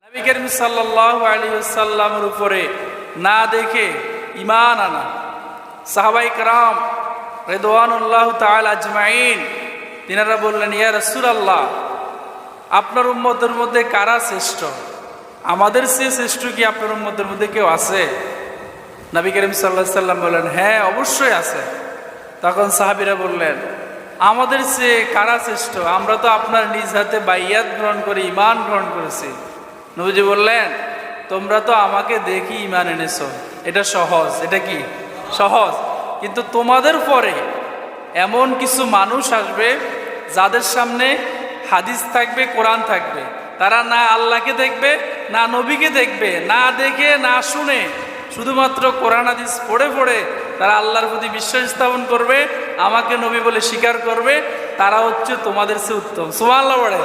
নবী করিম সাল্লাল্লাহু আলাইহি ওয়াসাল্লামের উপরে না দেখে ঈমান আনা। সাহাবায়ে কেরাম রিদওয়ানুল্লাহ তাআলা আজমাইন তিনারা বললেন, ইয়া রাসূলুল্লাহ, আপনার উম্মতের মধ্যে কারা শ্রেষ্ঠ? আমাদের চেয়ে শ্রেষ্ঠ কি আপনার উম্মতের মধ্যে কেউ আছে? নবী করিম সাল্লাল্লাহু আলাইহি ওয়াসাল্লাম বললেন, হ্যাঁ, অবশ্যই আছে। তখন সাহাবীরা বললেন, আমাদের চেয়ে কারা শ্রেষ্ঠ? আমরা তো আপনার নিজ হাতে বাইয়াত গ্রহণ করে ঈমান গ্রহণ করেছি। নবীজি বললেন, তোমরা তো আমাকে দেখি ঈমান এনেছো, এটা সহজ। এটা কি সহজ? কিন্তু তোমাদের পরে এমন কিছু মানুষ আসবে যাদের সামনে হাদিস থাকবে, কোরআন থাকবে, তারা না আল্লাহকে দেখবে, না নবীকে দেখবে, না দেখে না শুনে শুধুমাত্র কোরআন হাদিস পড়ে পড়ে তারা আল্লাহর প্রতি বিশ্বাস স্থাপন করবে, আমাকে নবী বলে স্বীকার করবে। তারা হচ্ছে তোমাদের চেয়ে উত্তম। সুবহানাল্লাহ বলে।